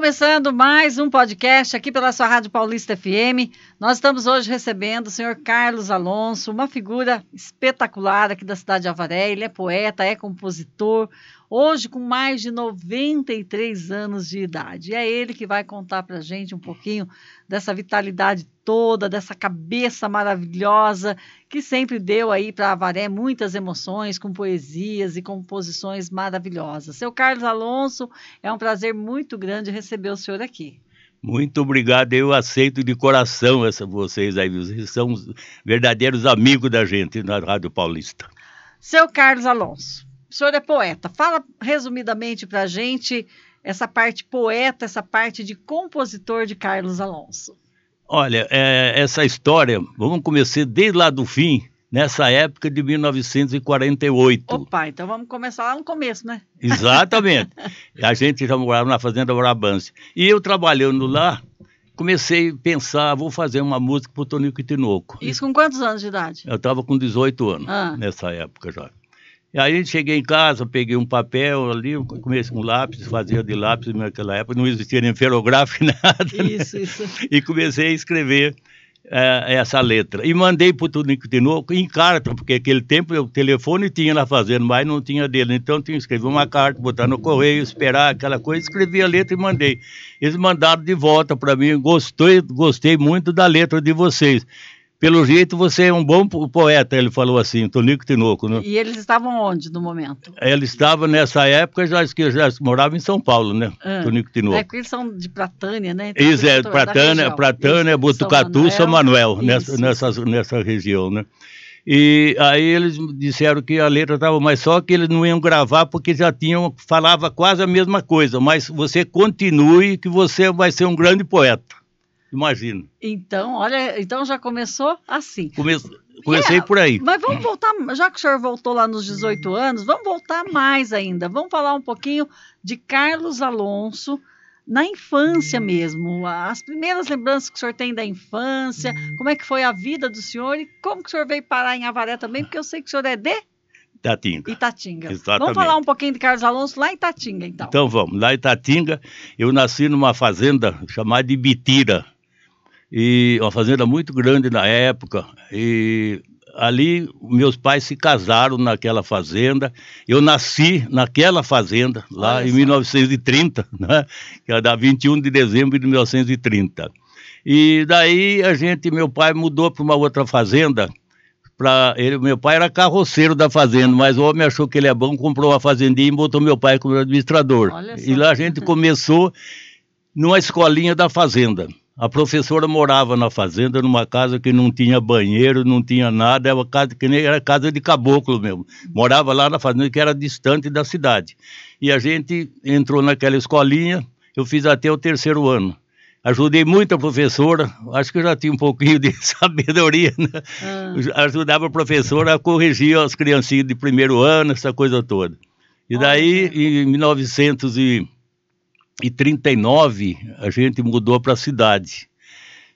Começando mais um podcast aqui pela sua Rádio Paulista FM. Nós estamos hoje recebendo o senhor Carlos Alonso, uma figura espetacular aqui da cidade de Avaré. Ele é poeta, é compositor, hoje com mais de 93 anos de idade. E é ele que vai contar para a gente um pouquinho dessa vitalidade toda, dessa cabeça maravilhosa que sempre deu aí para Avaré muitas emoções, com poesias e composições maravilhosas. Seu Carlos Alonso, é um prazer muito grande receber o senhor aqui. Muito obrigado, eu aceito de coração vocês aí, vocês são verdadeiros amigos da gente na Rádio Paulista. Seu Carlos Alonso, o senhor é poeta, fala resumidamente para a gente essa parte poeta, essa parte de compositor de Carlos Alonso. Olha, essa história, vamos começar desde lá do fim, nessa época de 1948. Opa, então vamos começar lá no começo, né? Exatamente. A gente já morava na Fazenda Brabância. E eu trabalhando lá, comecei a pensar, vou fazer uma música para o Tonico e Tinoco. Isso com quantos anos de idade? Eu estava com 18 anos, nessa época já. E aí cheguei em casa, peguei um papel ali, comecei com lápis, fazia de lápis naquela época, não existia nem ferrográfico, nada. Isso. E comecei a escrever essa letra. E mandei para o Tonico Tinoco em carta, porque naquele tempo o telefone tinha na fazenda, mas não tinha dele. Então tinha que escrever uma carta, botar no correio, esperar aquela coisa, escrevi a letra e mandei. Eles mandaram de volta para mim, gostei muito da letra de vocês. Pelo jeito, você é um bom poeta, ele falou assim, Tonico Tinoco, né? E eles estavam onde no momento? Eles estavam nessa época, já moravam em São Paulo, né? Tonico Tinoco. É porque eles são de Pratânia, né? Então, isso, Pratânia, Botucatu, São Manuel, nessa região, né? E aí eles disseram que a letra estava, mas só que eles não iam gravar porque já falava quase a mesma coisa, mas você continue que você vai ser um grande poeta. Imagina. Então, olha, então já começou assim. Comecei por aí. Mas vamos voltar, já que o senhor voltou lá nos 18 anos, vamos voltar mais ainda. Vamos falar um pouquinho de Carlos Alonso na infância mesmo. As primeiras lembranças que o senhor tem da infância, como é que foi a vida do senhor e como que o senhor veio parar em Avaré também, porque eu sei que o senhor é de Itatinga. Exatamente. Vamos falar um pouquinho de Carlos Alonso lá em Itatinga, então. Então vamos. Lá em Itatinga, eu nasci numa fazenda chamada de Bitira. E uma fazenda muito grande na época, e ali meus pais se casaram naquela fazenda, eu nasci naquela fazenda, lá em 1930, né? Que era 21 de dezembro de 1930. E daí meu pai mudou para uma outra fazenda, meu pai era carroceiro da fazenda, mas o homem achou que ele é bom, comprou uma fazendinha e botou meu pai como administrador. E lá a gente começou numa escolinha da fazenda. A professora morava na fazenda, numa casa que não tinha banheiro, não tinha nada, era uma casa que nem era casa de caboclo mesmo. Morava lá na fazenda, que era distante da cidade. E a gente entrou naquela escolinha, eu fiz até o 3º ano. Ajudei muito a professora, acho que eu já tinha um pouquinho de sabedoria, né? Ajudava a professora a corrigir as criancinhas de 1º ano, essa coisa toda. E daí, em 1939, a gente mudou para a cidade.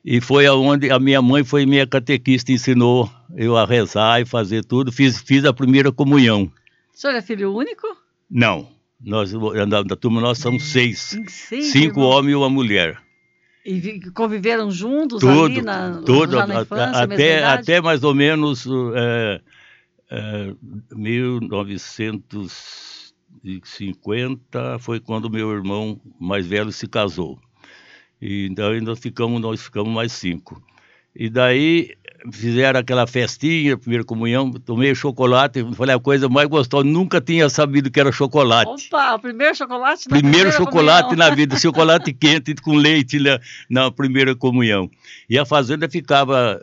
E foi aonde a minha mãe foi minha catequista, ensinou eu a rezar e fazer tudo. Fiz a primeira comunhão. O senhor é filho único? Não. Da turma nós somos 6. 5 homens e uma mulher. E conviveram juntos ali já na infância, até mais ou menos 1950 foi quando meu irmão mais velho se casou. E daí nós ficamos mais 5. E daí fizeram aquela festinha, primeira comunhão, tomei chocolate, falei a coisa mais gostosa, nunca tinha sabido que era chocolate. Opa, o primeiro chocolate na vida, chocolate quente com leite na primeira comunhão. E a fazenda ficava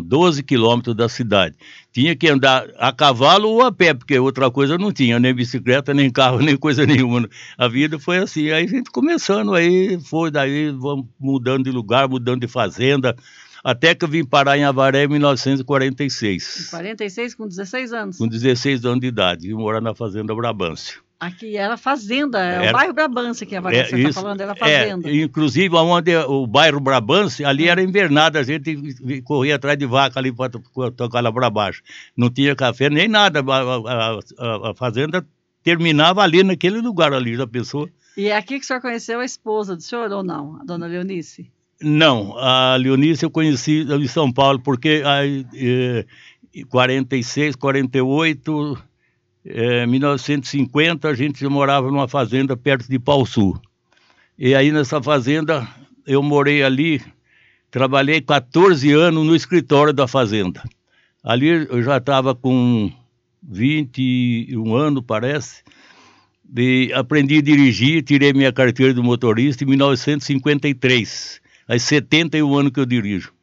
12 quilômetros da cidade. Tinha que andar a cavalo ou a pé, porque outra coisa não tinha, nem bicicleta, nem carro, nem coisa nenhuma. A vida foi assim, aí a gente começando, daí vamos mudando de lugar, mudando de fazenda, até que eu vim parar em Avaré em 1946. Em 46, com 16 anos? Com 16 anos de idade, vim morar na Fazenda Brabância. Aqui era fazenda, o bairro Brabância que você está falando, era fazenda. Inclusive, onde o bairro Brabância, ali era invernada, a gente corria atrás de vaca ali para tocar lá para baixo. Não tinha café nem nada, a fazenda terminava ali naquele lugar ali, já pensou? E é aqui que o senhor conheceu a esposa do senhor ou não, a dona Leonice? Não, a Leonice eu conheci em São Paulo, porque aí, em 46, 48, 1950, a gente morava numa fazenda perto de Pau Sul. E aí nessa fazenda, eu morei ali, trabalhei 14 anos no escritório da fazenda. Ali eu já estava com 21 anos, parece, e aprendi a dirigir, tirei minha carteira de motorista em 1953. Há 71 anos que eu dirijo.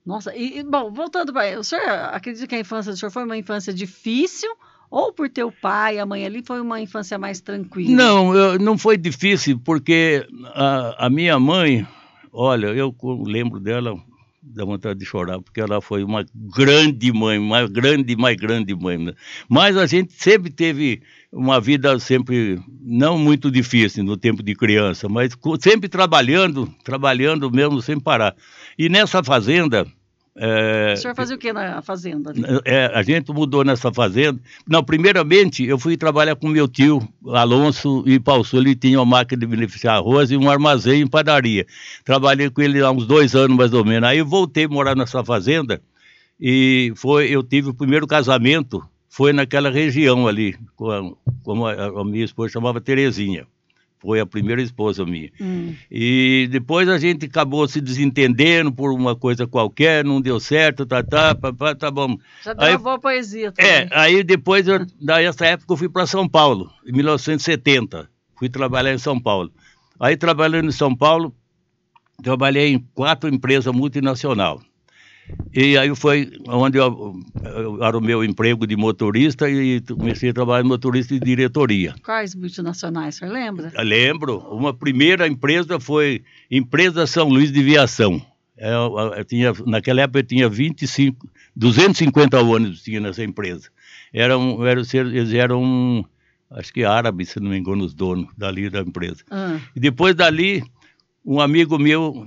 Nossa, bom, voltando para o senhor, acredita que a infância do senhor foi uma infância difícil ou por ter o pai e a mãe ali foi uma infância mais tranquila? Não, não foi difícil, porque a minha mãe, olha, eu lembro dela, dá vontade de chorar, porque ela foi uma grande mãe, mais grande mãe, né? Mas a gente sempre teve uma vida sempre não muito difícil no tempo de criança, mas sempre trabalhando mesmo sem parar. E nessa fazenda... O senhor fazia o que na fazenda? A gente mudou nessa fazenda. Não, primeiramente eu fui trabalhar com meu tio, Alonso, em Pau Sul. Ele tinha uma máquina de beneficiar arroz e um armazém em padaria. Trabalhei com ele há uns 2 anos mais ou menos. Aí eu voltei a morar nessa fazenda e eu tive o primeiro casamento, foi naquela região ali, como a minha esposa chamava Terezinha. Foi a primeira esposa minha. E depois a gente acabou se desentendendo por uma coisa qualquer, não deu certo, tá bom. Já deu uma boa poesia também. Aí depois, nessa época, eu fui para São Paulo, em 1970. Fui trabalhar em São Paulo. Aí, trabalhando em São Paulo, trabalhei em 4 empresas multinacionais. E aí foi onde eu arrumei o emprego de motorista e comecei a trabalhar de motorista de diretoria. Quais multinacionais, o senhor lembra? Eu lembro. Uma primeira empresa foi Empresa São Luís de Viação. Naquela época eu tinha 250 ônibus tinha nessa empresa. Eles eram, acho que árabes, se não me engano, os donos dali da empresa. E depois dali... Um amigo meu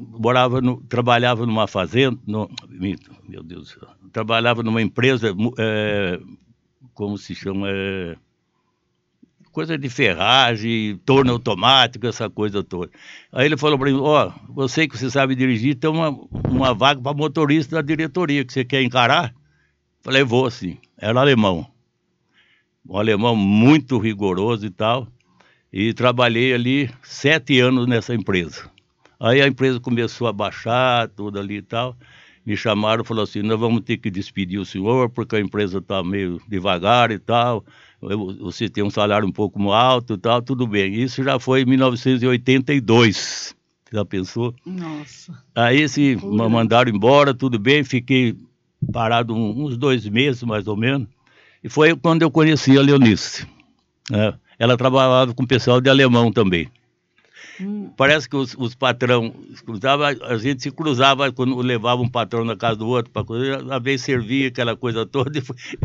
trabalhava numa fazenda, meu Deus do céu, trabalhava numa empresa, como se chama, coisa de ferragem, torno automático, essa coisa toda. Aí ele falou para mim, você que você sabe dirigir, tem uma vaga para motorista da diretoria, que você quer encarar? Falei, vou sim. Era alemão. Um alemão muito rigoroso e tal, e trabalhei ali 7 anos nessa empresa. Aí a empresa começou a baixar, tudo ali e tal. Me chamaram e falaram assim, nós vamos ter que despedir o senhor, porque a empresa está meio devagar e tal. Você tem um salário um pouco alto e tal, tudo bem. Isso já foi em 1982. Já pensou? Nossa. Aí me mandaram embora, tudo bem. Fiquei parado uns 2 meses, mais ou menos. E foi quando eu conheci a Leonice. Ela trabalhava com o pessoal de alemão também. Parece que os patrão a gente se cruzava quando levava um patrão na casa do outro, a vez servia aquela coisa toda, e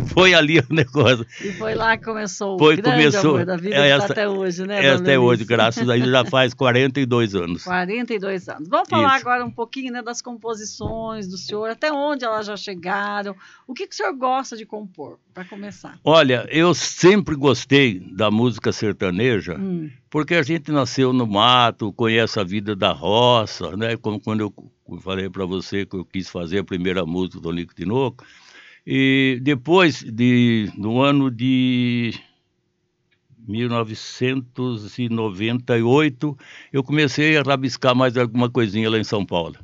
foi ali o negócio. E foi lá que começou o grande amor da vida, que está até hoje, né? Até hoje, graças a Deus, já faz 42 anos. 42 anos. Vamos falar agora um pouquinho, né, das composições do senhor, até onde elas já chegaram, o que o senhor gosta de compor, para começar? Olha, eu sempre gostei da música sertaneja, porque a gente nasceu no mato, conhece a vida da roça, né? Como quando eu falei para você que eu quis fazer a primeira música do Nico Tinoco. E depois, no ano de 1998, eu comecei a rabiscar mais alguma coisinha lá em São Paulo.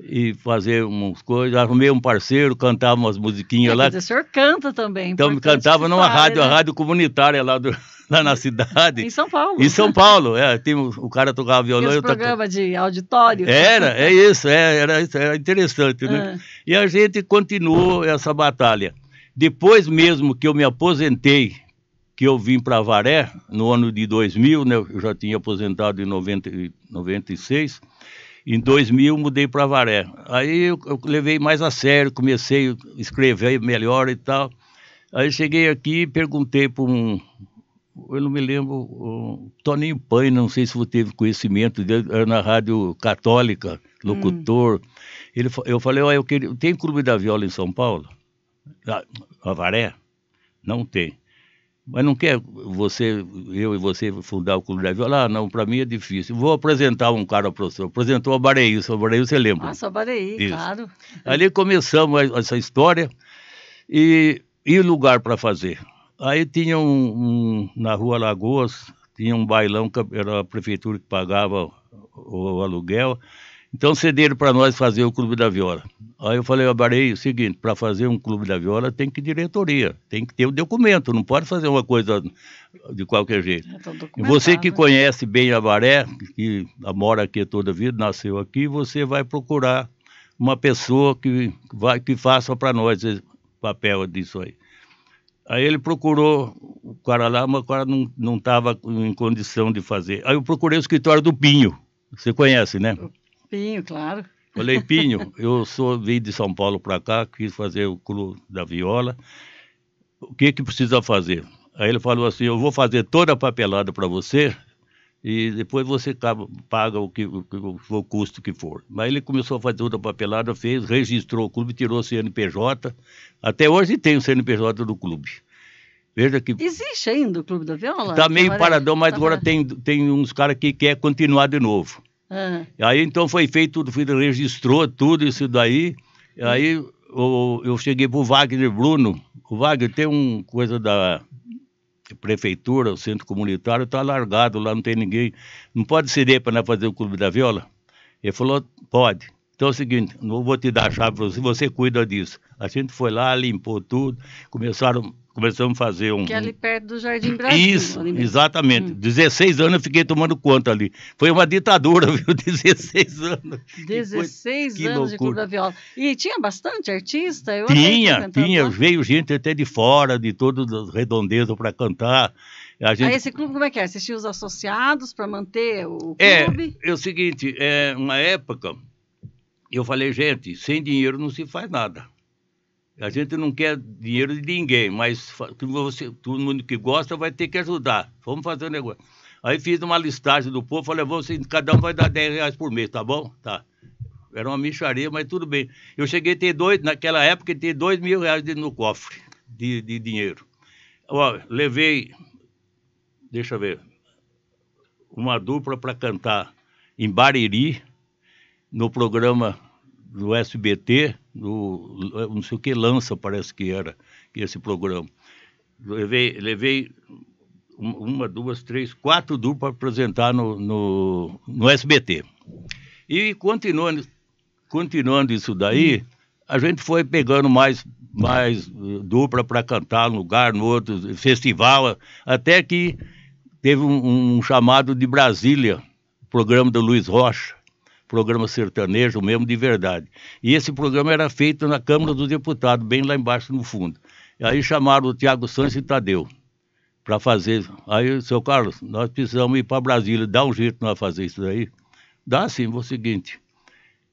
E fazer umas coisas, arrumei um parceiro, cantava umas musiquinhas lá. Quer dizer, o senhor canta também. Então, cantava numa rádio, a rádio comunitária lá na cidade. Em São Paulo. Em São Paulo, o cara tocava violão. Esse programa de auditório. Era interessante, né? E a gente continuou essa batalha. Depois mesmo que eu me aposentei, que eu vim para Avaré, no ano de 2000, né? Eu já tinha aposentado em 96. Em 2000 mudei para Avaré. Aí eu levei mais a sério, comecei a escrever melhor e tal. Aí cheguei aqui e perguntei para eu não me lembro, o Toninho Paine, não sei se você teve conhecimento dele, era na Rádio Católica, locutor. Eu falei, tem Clube da Viola em São Paulo? Avaré? Não tem. mas não quer eu e você fundar o Clube da Viola? Ah, não, para mim é difícil. Vou apresentar um cara para o senhor. Apresentou a Bareilson. A Bareilson, você lembra? Nossa, Bareí, Isso. claro. Ali começamos essa história e lugar para fazer. Aí tinha na Rua Lagoas, tinha um bailão que era a prefeitura que pagava o aluguel. Então cederam para nós fazer o Clube da Viola. Aí eu falei, Barei, o seguinte, para fazer um Clube da Viola tem que diretoria, tem que ter o documento, não pode fazer uma coisa de qualquer jeito. E você que conhece bem a Baré, que mora aqui toda a vida, nasceu aqui, você vai procurar uma pessoa que faça para nós esse papel disso aí. Aí ele procurou o cara lá, mas o cara não estava em condição de fazer. Aí eu procurei o escritório do Pinho, você conhece, né? Pinho, claro. Falei, Pinho, vim de São Paulo para cá, quis fazer o Clube da Viola, o que precisa fazer? Aí ele falou assim, eu vou fazer toda a papelada para você e depois você paga o custo que for. Mas ele começou a fazer toda a papelada, registrou o clube, tirou o CNPJ, até hoje tem o CNPJ do clube. Veja que... Existe ainda o Clube da Viola? Está meio paradão, mas agora tem uns caras que querem continuar de novo. Aí então foi feito tudo, registrou tudo isso daí. Aí eu cheguei pro Wagner Bruno. O Wagner tem uma coisa da prefeitura, o centro comunitário está largado lá, não tem ninguém. Não pode ceder para nós fazer o Clube da Viola? Ele falou, pode. Então é o seguinte, não vou te dar a chave para você cuida disso. A gente foi lá, limpou tudo, começamos a fazer que é ali perto do Jardim Brasil. Isso, exatamente. 16 anos eu fiquei tomando conta ali. Foi uma ditadura, viu? 16 anos. 16 anos de Clube da Viola. E tinha bastante artista? Tinha. Veio gente até de fora, de todas as redondezas para cantar. Aí esse clube como é que é? Vocês tinham os associados para manter o clube? É o seguinte, uma época, eu falei, gente, sem dinheiro não se faz nada. A gente não quer dinheiro de ninguém, mas todo mundo que gosta vai ter que ajudar. Vamos fazer um negócio. Aí fiz uma listagem do povo, falei, cada um vai dar R$10 por mês, tá bom? Tá. Era uma mixaria, mas tudo bem. Eu cheguei a ter naquela época, ter R$2.000 no cofre de dinheiro. Ó, levei, deixa eu ver, uma dupla para cantar em Bariri, no programa do SBT, não sei o que, Lança, parece que era esse programa. Levei uma, duas, três, 4 duplas para apresentar no SBT. E continuando isso daí, a gente foi pegando mais dupla para cantar num lugar, no outro, festival, até que teve um chamado de Brasília, programa do Luiz Rocha, programa sertanejo mesmo de verdade. E esse programa era feito na Câmara dos Deputados, bem lá embaixo no fundo. E aí chamaram o Tiago Sanches e Tadeu para fazer. Aí, seu Carlos, nós precisamos ir para Brasília, dá um jeito de nós fazer isso daí? Dá sim, vou o seguinte.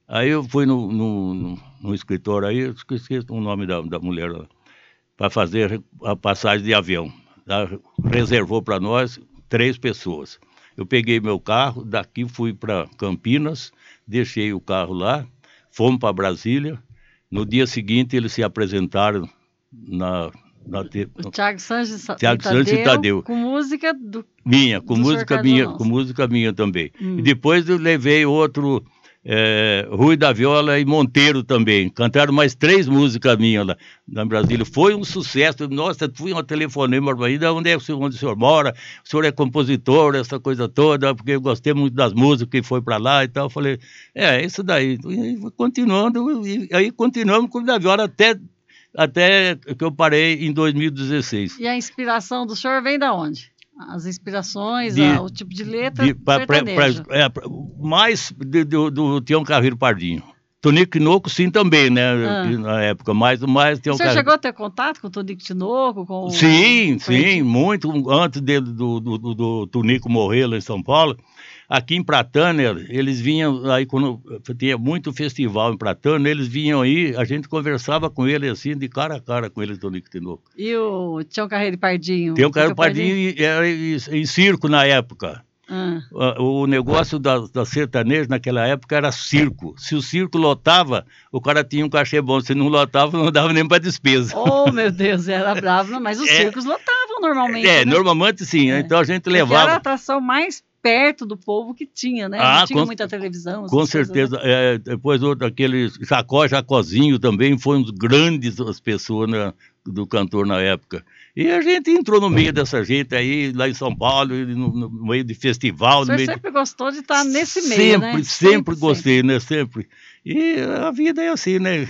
Aí eu fui no escritório aí, eu esqueci o nome da mulher lá, para fazer a passagem de avião. Ela reservou para nós 3 pessoas. Eu peguei meu carro, daqui fui para Campinas, deixei o carro lá, fomos para Brasília. No dia seguinte, eles se apresentaram o Tiago Sanches e Tadeu. Com música minha, com música minha também. E depois eu levei outro, Rui da Viola e Monteiro também. Cantaram mais 3 músicas minhas lá na Brasília. Foi um sucesso. Nossa, fui um telefonema para ainda onde o senhor mora, o senhor é compositor, essa coisa toda, porque eu gostei muito das músicas que foi para lá e tal. Eu falei, isso daí. E continuando, e aí continuamos com o da Viola até que eu parei em 2016. E a inspiração do senhor vem da onde? As inspirações, o tipo de letra sertanejo. Mais do Tião Carreiro Pardinho. Tonico Tinoco, sim, também, né? Na época, mais Tião Carreiro. O senhor chegou a ter contato com o Tonico Tinoco? Sim, muito. Antes do Tonico morrer lá em São Paulo. Aqui em Pratânia, eles vinham, aí quando tinha muito festival em Pratânia, eles vinham aí, a gente conversava com ele assim, de cara a cara com ele, Tonico Tinoco. E o Tião Carreiro Pardinho? Tião Carreiro Pardinho era em circo na época. O negócio da sertaneja naquela época era circo. Se o circo lotava, o cara tinha um cachê bom. Se não lotava, não dava nem para despesa. Oh, meu Deus, era bravo. Mas os circos lotavam iam normalmente, né? Normalmente sim. Então a gente Porque era a levava. atração mais perto do povo que tinha, né? Não tinha muita televisão. Com essas coisas, certeza. né? Depois aquele Jacozinho também foi um dos grandes as pessoas, né, do cantor na época. E a gente entrou no meio dessa gente aí, lá em São Paulo, no meio de festival. O senhor no meio sempre gostou de estar nesse meio, né? Sempre gostei, né? Sempre. E a vida é assim, né?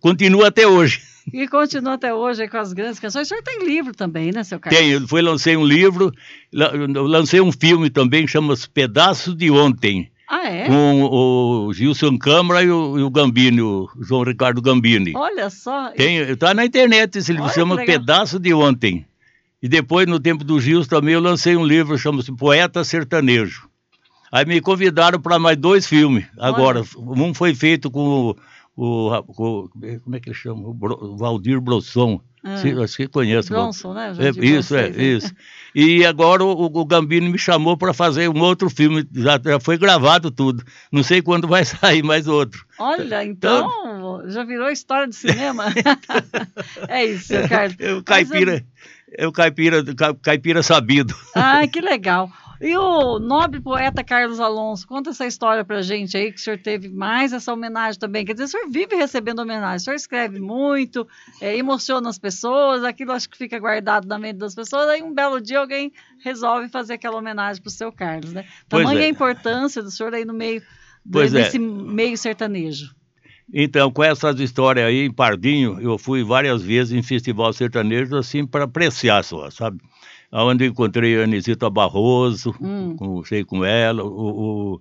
Continua até hoje. E continua até hoje aí com as grandes canções. O senhor tem livro também, né, seu Carlos? Lancei um livro, lancei um filme também, chama-se Pedaços de Ontem. Ah, é? Com o Gilson Câmara e o Gambini, o João Ricardo Gambini. Olha só. Está na internet esse livro, chama Pedaço de Ontem. E depois, no tempo do Gilson também, eu lancei um livro, chama-se Poeta Sertanejo. Aí me convidaram para mais 2 filmes. Agora, um foi feito com como é que ele chama? O Valdir Brosson. Acho que conhece. Bronson, né? Isso. E agora o Gambini me chamou para fazer um outro filme. Já foi gravado tudo. Não sei quando vai sair mais outro. Olha, então já virou história de cinema. É isso, seu Carlos. É o caipira sabido. Ah, que legal. E o nobre poeta Carlos Alonso, conta essa história pra gente aí, que o senhor teve mais essa homenagem também. Quer dizer, o senhor vive recebendo homenagem, o senhor escreve muito, emociona as pessoas, aquilo acho que fica guardado na mente das pessoas, aí um belo dia alguém resolve fazer aquela homenagem pro seu Carlos, né? Tamanha a importância do senhor aí no meio, desse meio sertanejo. Então, com essas histórias aí, em Pardinho, eu fui várias vezes em festival sertanejo, assim, para apreciar só, sabe? Onde encontrei a Anisita Barroso, sei com ela, como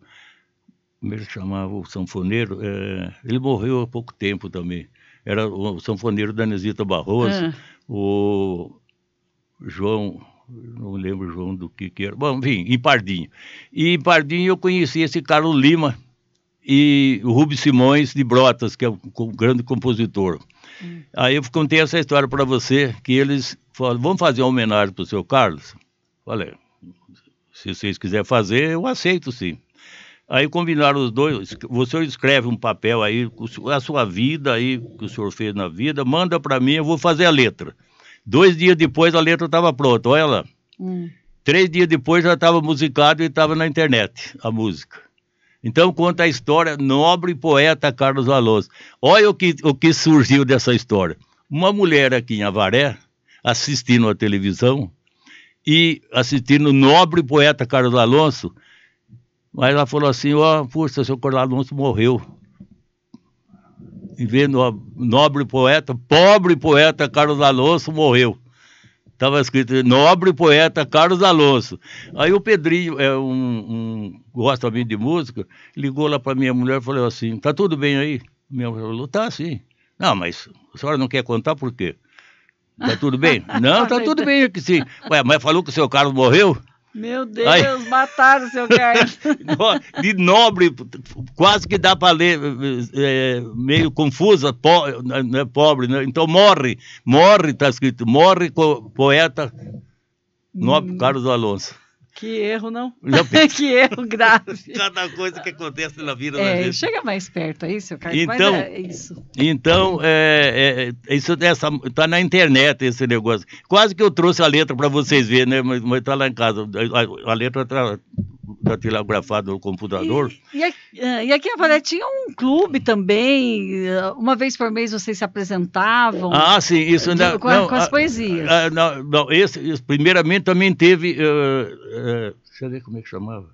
ele chamava, o sanfoneiro, ele morreu há pouco tempo também, era o sanfoneiro da Anisita Barroso, o João, não lembro o João do que era, bom, enfim, em Pardinho. E em Pardinho eu conheci esse Carlos Lima e o Rubens Simões de Brotas, que é um grande compositor. Aí eu contei essa história para você, que eles falaram, vamos fazer uma homenagem para o seu Carlos? Falei, se vocês quiserem fazer, eu aceito sim. Aí combinaram os dois, o senhor escreve um papel aí, a sua vida aí, que o senhor fez na vida, manda para mim, eu vou fazer a letra. 2 dias depois a letra estava pronta, olha lá. 3 dias depois já estava musicado e estava na internet, a música. Então conta a história, nobre poeta Carlos Alonso. Olha o que surgiu dessa história. Uma mulher aqui em Avaré, assistindo a televisão, e assistindo o nobre poeta Carlos Alonso, mas ela falou assim, puxa, seu Carlos Alonso morreu. E vendo o nobre poeta, pobre poeta Carlos Alonso morreu. Estava escrito, nobre poeta Carlos Alonso. Aí o Pedrinho, gosta bem de música, ligou lá para minha mulher e falou assim, tá tudo bem aí? Minha mulher falou, tá sim. Não, mas a senhora não quer contar por quê? Tá tudo bem? Não, tá tudo bem aqui sim. Ué, mas falou que o seu Carlos morreu? Meu Deus, aí, mataram o seu Carlos. De nobre, quase que dá para ler, meio confusa, pobre, né? Então morre, está escrito, morre poeta nobre Carlos Alonso. Que erro, não? Que erro grave. Cada coisa que acontece na vida da gente. Chega mais perto aí, seu Carlos, então, mas é isso. Então, isso está na internet esse negócio. Quase que eu trouxe a letra para vocês verem, né? Mas está lá em casa. A letra está datilografada no computador. E aqui em Avaré tinha um clube também. Uma vez por mês vocês se apresentavam. Ah, sim, isso ainda. Com as poesias. Não, esse primeiramente também teve. Deixa eu ver como é que chamava.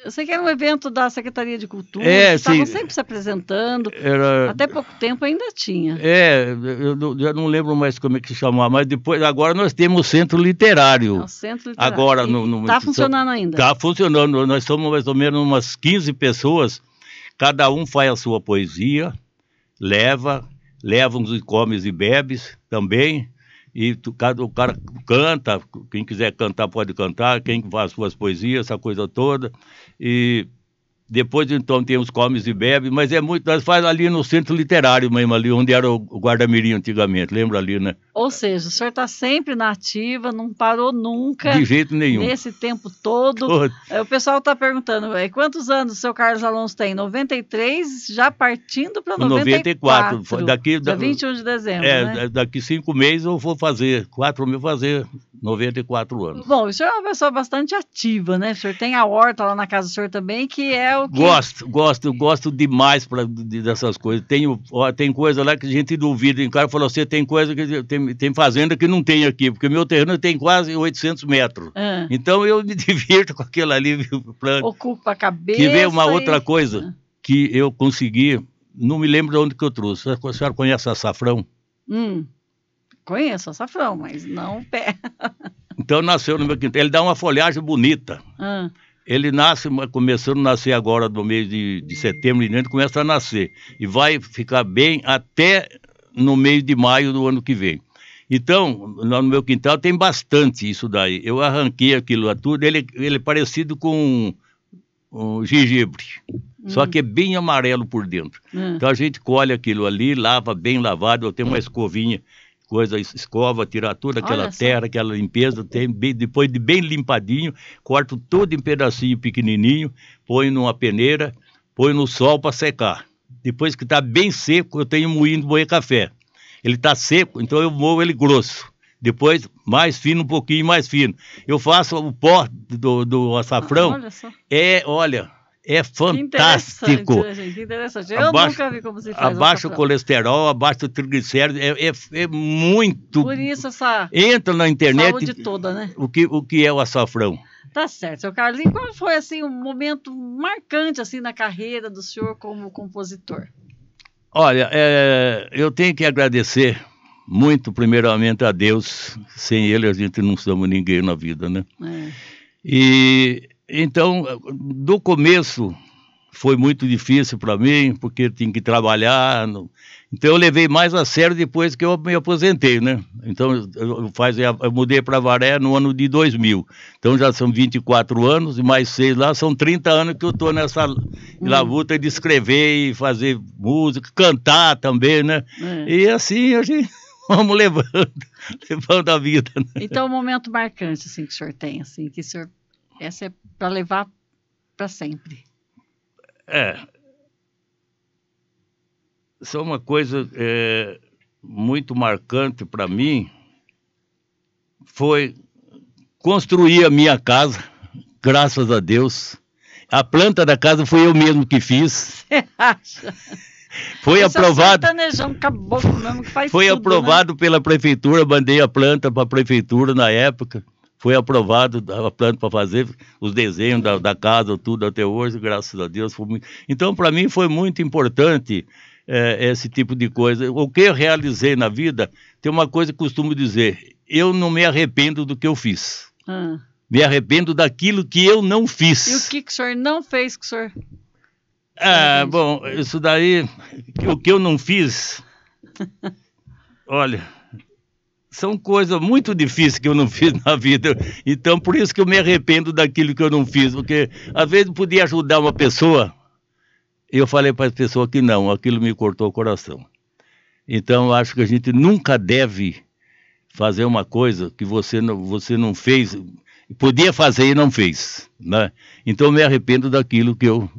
Eu sei que era um evento da Secretaria de Cultura, que estavam sempre se apresentando. Até pouco tempo ainda tinha. Eu já não lembro mais como é que se chamava, mas depois, agora nós temos o Centro Literário. O Centro Literário. Agora, está funcionando ainda? Está funcionando. Nós somos mais ou menos umas 15 pessoas, cada um faz a sua poesia, leva uns comes e bebes também. E o cara canta, quem quiser cantar pode cantar, quem faz suas poesias, essa coisa toda. E Depois, então, tem os comes e bebes, mas é muito... Nós faz ali no centro literário mesmo, ali onde era o Guarda-Mirim antigamente, lembra ali, né? Ou seja, o senhor está sempre na ativa, não parou nunca. De jeito nenhum. Nesse tempo todo. O pessoal está perguntando, quantos anos o seu Carlos Alonso tem? 93, já partindo para 94. 94. Dia 21 de dezembro, né? Daqui 5 meses eu vou fazer, 4 mil fazer 94 anos. Bom, o senhor é uma pessoa bastante ativa, né? O senhor tem a horta lá na casa do senhor também, que é o que... Gosto demais dessas coisas. Tem coisa lá que a gente duvida. Em casa falou, você tem coisa que tem fazenda que não tem aqui, porque meu terreno tem quase 800 metros. Então eu me divirto com aquilo ali. Ocupa a cabeça. Que veio uma outra coisa que eu consegui, não me lembro de onde que eu trouxe. A senhora conhece açafrão? Conheço açafrão, mas não o pé. Então nasceu no meu quintal. Ele dá uma folhagem bonita. Ele nasce, começando a nascer agora no mês de setembro e dentro, começa a nascer. E vai ficar bem até no mês de maio do ano que vem. Então, lá no meu quintal tem bastante isso daí. Eu arranquei aquilo tudo. Ele é parecido com um gengibre. Só que é bem amarelo por dentro. Então a gente colhe aquilo ali, lava bem lavado. Eu tenho uma escovinha, escova, tira toda aquela terra, aquela limpeza, depois de bem limpadinho, corto tudo em pedacinho pequenininho, põe numa peneira, põe no sol para secar. Depois que está bem seco, eu tenho moinho de moer café. Ele está seco, então eu moo ele grosso. Depois, mais fino, um pouquinho mais fino. Eu faço o pó do açafrão. Olha só. É fantástico. Que interessante. Eu nunca vi como se faz. Abaixa o colesterol, abaixa o triglicérido, é muito... Por isso entra na internet, saúde toda, né? O que é o açafrão. Tá certo, seu Carlos. E qual foi, assim, um momento marcante, assim, na carreira do senhor como compositor? Olha, eu tenho que agradecer muito, primeiramente, a Deus. Sem Ele, a gente não somos ninguém na vida, né? Então, do começo, foi muito difícil para mim, porque eu tinha que trabalhar. Então, eu levei mais a sério depois que eu me aposentei, né? Então, eu mudei para Avaré no ano de 2000. Então, já são 24 anos, e mais 6 lá, são 30 anos que eu estou nessa labuta de escrever e fazer música, cantar também, né? E assim, a gente... Vamos levando a vida. Né? Então, um momento marcante, assim, que o senhor tem, assim, que o senhor... Essa é para levar para sempre. Só uma coisa muito marcante para mim foi construir a minha casa, graças a Deus. A planta da casa foi eu mesmo que fiz. Você acha? Foi aprovado. Foi aprovado pela prefeitura, mandei a planta para a prefeitura na época. Foi aprovado a planta para fazer os desenhos da casa, tudo até hoje, graças a Deus. Então, para mim, foi muito importante esse tipo de coisa. O que eu realizei na vida, tem uma coisa que costumo dizer, eu não me arrependo do que eu fiz. Me arrependo daquilo que eu não fiz. E o que o senhor não fez que o senhor... Bom, isso daí, o que eu não fiz, olha, são coisas muito difíceis que eu não fiz na vida, então por isso que eu me arrependo daquilo que eu não fiz, porque às vezes eu podia ajudar uma pessoa, e eu falei para a pessoa que não, aquilo me cortou o coração. Então eu acho que a gente nunca deve fazer uma coisa que você não fez, podia fazer e não fez, né? Então eu me arrependo daquilo que eu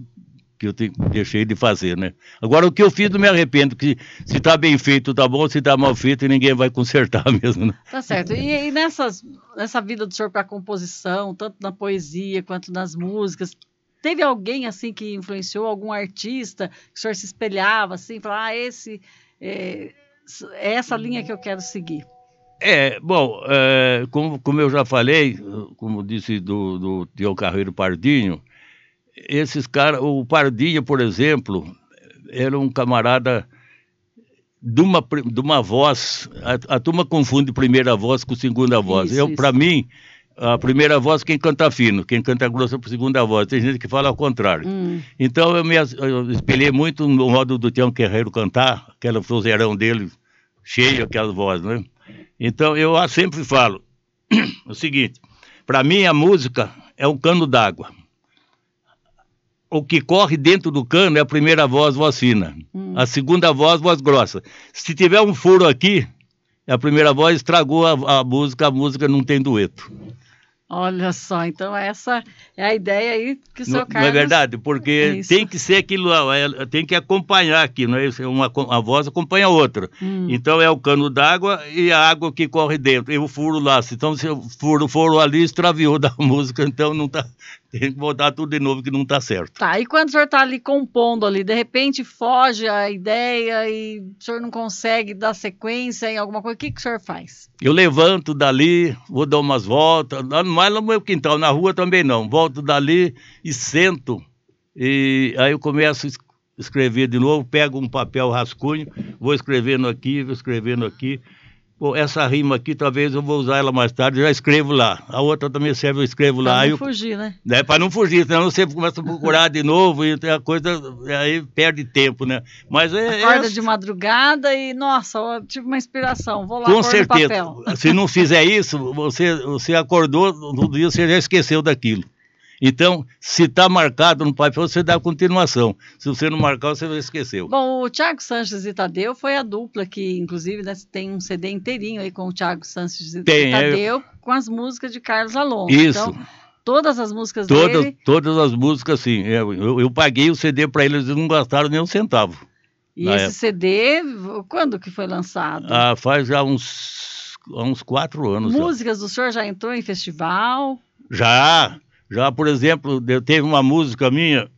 deixei de fazer, né? Agora, o que eu fiz, não me arrependo, que se tá bem feito, tá bom, se tá mal feito, ninguém vai consertar mesmo, né? Tá certo. E nessa vida do senhor para composição, tanto na poesia quanto nas músicas, teve alguém, assim, que influenciou, algum artista, que o senhor se espelhava, assim, falar, é essa linha que eu quero seguir? Bom, como eu já falei, como disse do Tião Carreiro Pardinho, esses caras, o Pardinho, por exemplo, era um camarada de uma voz, a turma confunde primeira voz com segunda voz. Para mim, a primeira voz quem canta fino, quem canta grosso é por segunda voz. Tem gente que fala ao contrário. Então eu espelhei muito no modo do Tião Carreiro cantar, aquele vozeirão dele, cheio, aquela voz, né? Então eu sempre falo o seguinte, para mim a música é um cano d'água. o que corre dentro do cano é a primeira voz fina. A segunda voz grossa. Se tiver um furo aqui, a primeira voz estragou a música não tem dueto. Olha só, então essa é a ideia aí que o senhor Carlos... Não é verdade? Porque tem que ser aquilo, tem que acompanhar aqui, não é isso? A voz acompanha a outra. Então é o cano d'água e a água que corre dentro, e o furo lá. Então se o furo ali extraviou da música, então não tá... Tem que botar tudo de novo que não está certo. Tá, e quando o senhor está ali compondo ali, de repente foge a ideia e o senhor não consegue dar sequência em alguma coisa, o que o senhor faz? Eu levanto dali, vou dar umas voltas, mais no meu quintal, na rua também não. Volto dali e sento, e aí eu começo a escrever de novo, pego um papel rascunho, vou escrevendo aqui. Pô, essa rima aqui, talvez eu vou usar ela mais tarde, já escrevo lá. A outra também serve, eu escrevo lá. Para não fugir, né? Para não fugir, senão você começa a procurar de novo e a coisa aí perde tempo, né? Mas acorda de madrugada e, nossa, eu tive uma inspiração, vou lá com pôr certeza. no papel. Se não fizer isso, você acordou, no dia você já esqueceu daquilo. Então, se está marcado no papel, você dá continuação. Se você não marcar, você esqueceu. Bom, o Thiago Sanches e Tadeu foi a dupla que, inclusive, né, tem um CD inteirinho aí com o Thiago Sanches e Tadeu, com as músicas de Carlos Alonso. Isso. Então, todas as músicas dele... Todas as músicas, sim. Eu paguei o CD para eles e não gastaram nem um centavo. E esse CD, quando que foi lançado? Faz já uns 4 anos. Músicas do senhor já entrou em festival? Já, por exemplo, teve uma música minha,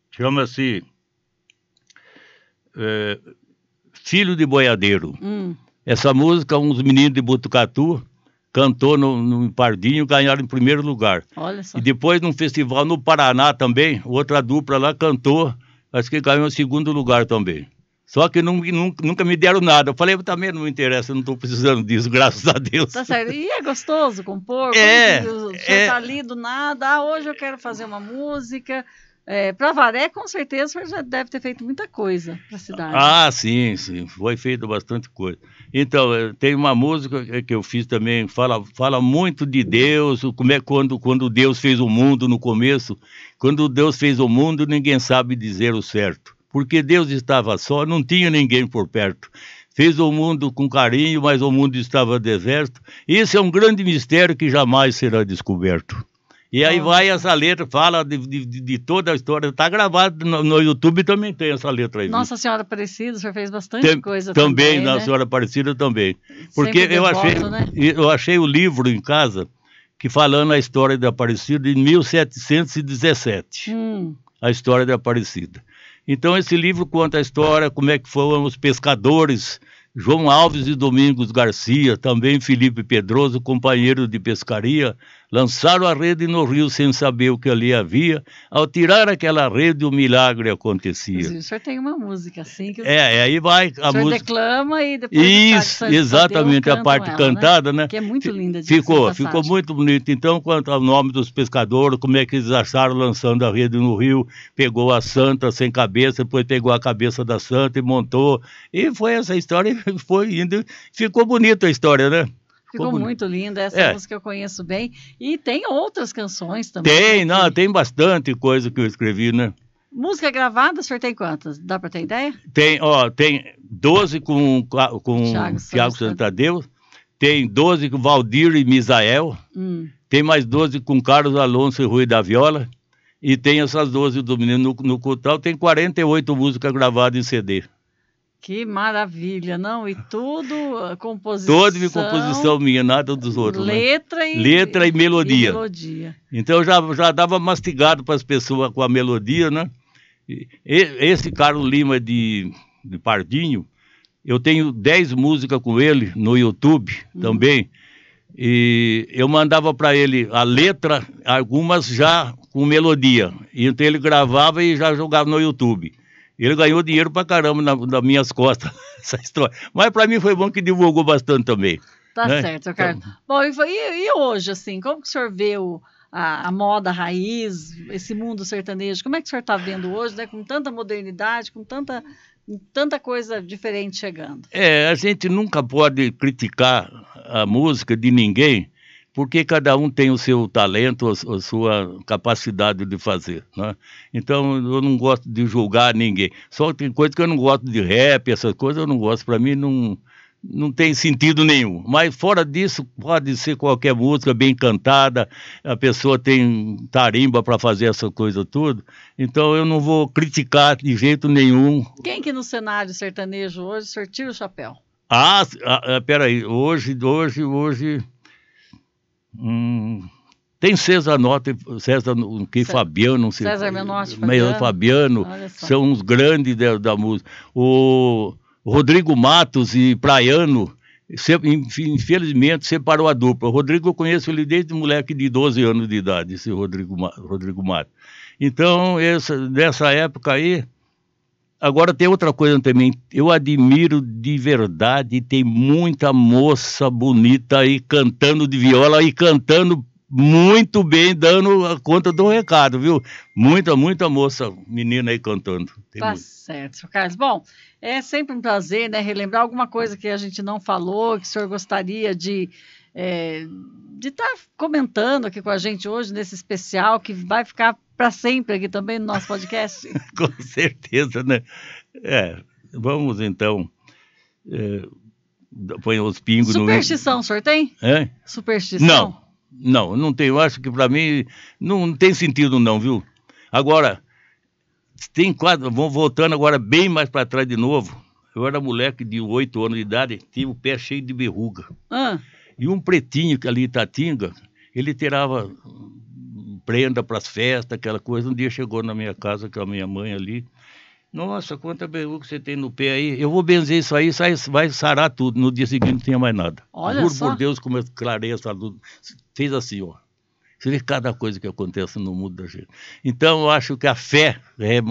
chama-se Filho de Boiadeiro. Essa música, uns meninos de Botucatu cantou no Pardinho, ganharam em primeiro lugar. Olha só. E depois, num festival no Paraná também, outra dupla lá cantou, acho que ganhou em segundo lugar também. Só que nunca me deram nada. Eu falei, eu também não me interessa, eu não estou precisando disso, graças a Deus. Tá certo. E é gostoso compor? O senhor tá ali do nada, hoje eu quero fazer uma música. Para Avaré, com certeza, o senhor já deve ter feito muita coisa para a cidade. Sim, foi feito bastante coisa. Então, tem uma música que eu fiz também, fala muito de Deus, como é quando Deus fez o mundo no começo. Quando Deus fez o mundo, ninguém sabe dizer o certo. Porque Deus estava só, não tinha ninguém por perto. Fez o mundo com carinho, mas o mundo estava deserto. Esse é um grande mistério que jamais será descoberto. E aí vai essa letra, fala de toda a história. Está gravado no YouTube, também tem essa letra aí. Nossa Senhora Aparecida, o senhor fez bastante coisa também. Nossa Senhora Aparecida também. Porque eu achei o livro em casa, que falando a história de Aparecida em 1717. A história de Aparecida. Então esse livro conta a história, como é que foram os pescadores, João Alves e Domingos Garcia, também Felipe Pedroso, companheiro de pescaria, lançaram a rede no rio sem saber o que ali havia. Ao tirar aquela rede, o milagre acontecia. O senhor tem uma música assim que aí vai a música. O senhor declama e depois isso, exatamente, a parte cantada, né? Que é muito linda de ficou muito bonito. Então, quanto ao nome dos pescadores, como é que eles acharam lançando a rede no rio, pegou a santa sem cabeça, depois pegou a cabeça da santa e montou. E foi essa história, foi indo. Ficou bonita a história, né? Ficou muito linda, essa música eu conheço bem. E tem outras canções também. Tem bastante coisa que eu escrevi, né? Música gravada, o senhor tem quantas? Dá para ter ideia? Tem 12 com Thiago Santadeu, tem 12 com Valdir e Misael, tem mais 12 com Carlos Alonso e Rui da Viola, e tem essas 12 do menino no total, tem 48 músicas gravadas em CD. Que maravilha, não? E tudo composição... Toda composição minha, nada dos outros. Letra e melodia. Então já dava mastigado para as pessoas com a melodia, né? Esse Carlos Lima de Pardinho, eu tenho 10 músicas com ele no YouTube também. E eu mandava para ele a letra, algumas já com melodia. Então ele gravava e já jogava no YouTube. Ele ganhou dinheiro pra caramba nas minhas costas, essa história. Mas para mim foi bom que divulgou bastante também. Tá certo, seu Carlos. Bom, e hoje, assim, como que o senhor vê a moda raiz, esse mundo sertanejo? Como é que o senhor está vendo hoje, né? Com tanta modernidade, com tanta coisa diferente chegando? A gente nunca pode criticar a música de ninguém, porque cada um tem o seu talento, a sua capacidade de fazer, né? Então, eu não gosto de julgar ninguém. Só tem coisa que eu não gosto de rap, essas coisas eu não gosto. Para mim, não tem sentido nenhum. Mas, fora disso, pode ser qualquer música bem cantada, a pessoa tem tarimba para fazer essa coisa tudo. Então, eu não vou criticar de jeito nenhum. Quem que no cenário sertanejo hoje, o senhor tira o chapéu? Peraí, hoje... tem César Menotti, Fabiano, não sei. César Menotti, Fabiano, são os grandes da música. O Rodrigo Matos e Praiano, infelizmente, separou a dupla. O Rodrigo, eu conheço ele desde moleque de 12 anos de idade, esse Rodrigo Matos. Então, dessa época aí. Agora tem outra coisa também, eu admiro de verdade, tem muita moça bonita aí cantando de viola e cantando muito bem, dando a conta do recado, viu? Muita moça, menina aí cantando. Tá certo, senhor Carlos. Bom, é sempre um prazer, né, relembrar alguma coisa que a gente não falou, que o senhor gostaria de estar comentando aqui com a gente hoje, nesse especial, que vai ficar para sempre aqui também no nosso podcast. Com certeza, né? Vamos então. Põe os pingos no... Superstição, o senhor tem? Superstição? Não tenho. Eu acho que para mim não tem sentido não, viu? Agora, tem quadro, vamos voltando agora bem mais para trás de novo. Eu era moleque de 8 anos de idade, tinha o pé cheio de verruga. E um pretinho que ali em Itatinga, ele tirava prenda para as festas, aquela coisa. Um dia chegou na minha casa com a minha mãe ali. Nossa, quanta verruga você tem no pé aí. Eu vou benzer isso aí, vai sarar tudo. No dia seguinte não tinha mais nada. Olha juro só. Por Deus, como eu clarei essa luz. Fez assim, ó. Você vê cada coisa que acontece no mundo da gente. Então, eu acho que a fé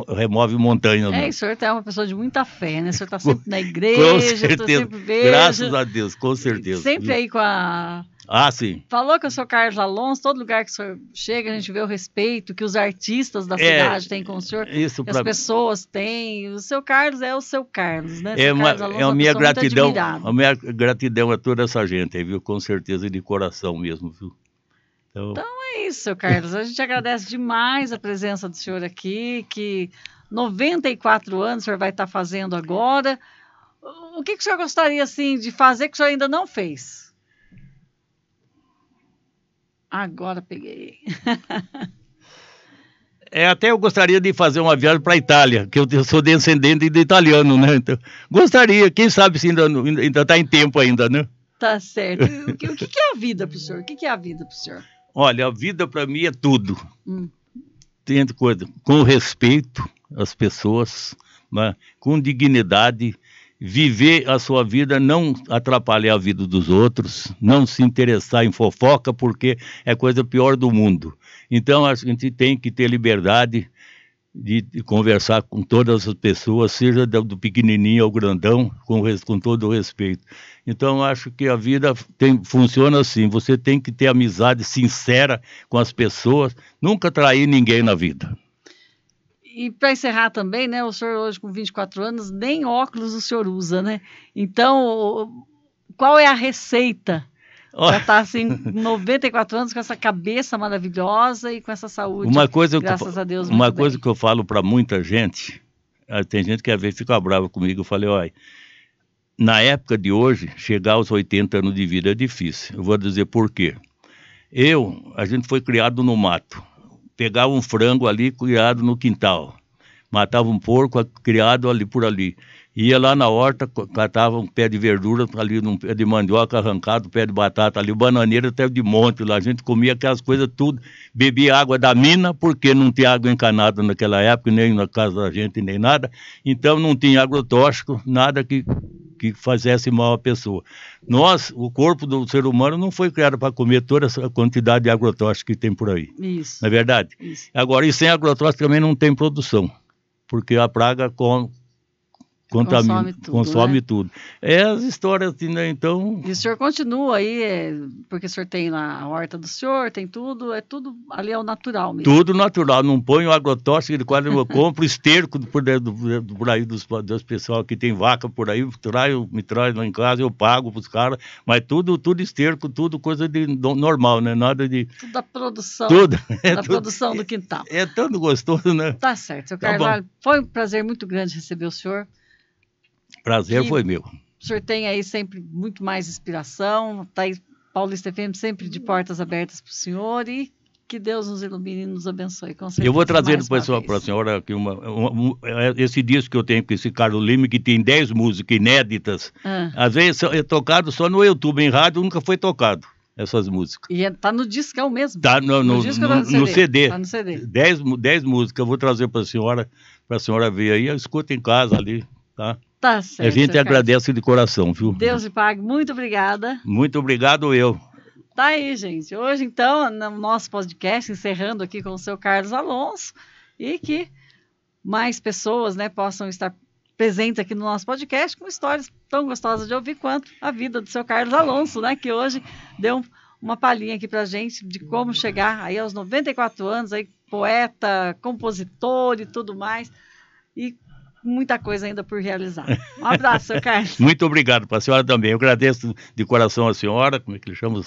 remove montanhas. O senhor é uma pessoa de muita fé, né? O senhor está sempre na igreja, com certeza. Sempre vejo. Graças a Deus, com certeza. Sempre aí com a... sim. Falou que o senhor Carlos Alonso, todo lugar que o senhor chega, a gente vê o respeito que os artistas da cidade têm com o senhor, isso que as pessoas têm. O seu Carlos é o seu Carlos, né? A minha gratidão, a toda essa gente aí, viu? Com certeza, de coração mesmo, viu? Então é isso, seu Carlos. A gente agradece demais a presença do senhor aqui, que 94 anos o senhor vai estar fazendo agora. O que o senhor gostaria assim, de fazer que o senhor ainda não fez? Agora peguei. Até eu gostaria de fazer uma viagem para a Itália, que eu sou descendente de italiano, né? Então, gostaria, quem sabe se ainda está em tempo ainda, né? Tá certo. O que é a vida para o senhor? O que é a vida para o senhor? Olha, a vida para mim é tudo. Tem coisa, com respeito às pessoas, né? Com dignidade, viver a sua vida, não atrapalhar a vida dos outros, não se interessar em fofoca, porque é a coisa pior do mundo. Então, a gente tem que ter liberdade de conversar com todas as pessoas, seja do pequenininho ao grandão, com todo o respeito. Então, acho que a vida funciona assim, você tem que ter amizade sincera com as pessoas, nunca trair ninguém na vida. E para encerrar também, né, o senhor hoje com 24 anos, nem óculos o senhor usa, né? Então, qual é a receita para estar assim, 94 anos, com essa cabeça maravilhosa e com essa saúde, graças a Deus. Uma coisa que eu falo para muita gente, tem gente que às vezes fica brava comigo, eu falei, olha, na época de hoje, chegar aos 80 anos de vida é difícil. Eu vou dizer por quê. A gente foi criado no mato. Pegava um frango ali, criado no quintal. Matava um porco, criado ali por ali. Ia lá na horta, catava um pé de verdura, ali um pé de mandioca arrancado, um pé de batata ali, bananeira até de monte lá. A gente comia aquelas coisas tudo, bebia água da mina, porque não tinha água encanada naquela época, nem na casa da gente, nem nada. Então não tinha agrotóxico, nada que fizesse mal à pessoa. O corpo do ser humano não foi criado para comer toda essa quantidade de agrotóxico que tem por aí. Isso. Não é verdade? Isso. Agora, e sem agrotóxico também não tem produção, porque a praga consome tudo. É as histórias, né? Então... E o senhor continua aí, porque o senhor tem lá a horta do senhor, tem tudo, ali é o natural mesmo. Tudo natural, não põe o agrotóxico, de quase eu compro esterco por aí dos pessoal que tem vaca por aí, me traz lá em casa, eu pago pros caras, mas tudo esterco, tudo coisa normal, né? Nada de... Tudo da produção. Tudo. Produção do quintal. É tanto gostoso, né? Tá certo, seu Carlos, foi um prazer muito grande receber o senhor. Prazer foi meu. O senhor tem aí sempre muito mais inspiração, tá aí Paulista FM sempre de portas abertas para o senhor e que Deus nos ilumine e nos abençoe. Com certeza, eu vou trazer depois para a senhora aqui esse disco que eu tenho com esse Carlos Lima, que tem 10 músicas inéditas. Às vezes é tocado só no YouTube, em rádio nunca foi tocado essas músicas. E tá no discão mesmo? Tá no CD. Tá no CD. 10 músicas, eu vou trazer para a senhora ver aí, escuta em casa ali, tá? Tá certo. A gente agradece de coração, viu? Deus lhe pague. Muito obrigada. Muito obrigado eu. Tá aí, gente. Hoje, então, no nosso podcast, encerrando aqui com o seu Carlos Alonso, e que mais pessoas, né, possam estar presentes aqui no nosso podcast com histórias tão gostosas de ouvir quanto a vida do seu Carlos Alonso, né, que hoje deu uma palhinha aqui pra gente de como chegar aí aos 94 anos, aí poeta, compositor e tudo mais, e muita coisa ainda por realizar. Um abraço, seu Carlos. Muito obrigado para a senhora também. Eu agradeço de coração a senhora, como é que ele chama?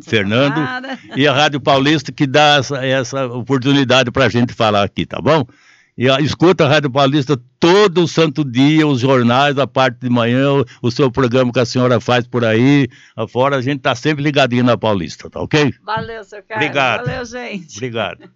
Fernando. E a Rádio Paulista que dá essa oportunidade para a gente falar aqui, tá bom? E escuta a Rádio Paulista todo santo dia, os jornais, a parte de manhã, o seu programa que a senhora faz por aí, afora, a gente tá sempre ligadinho na Paulista, tá ok? Valeu, seu Carlos. Obrigado. Valeu, gente. Obrigado.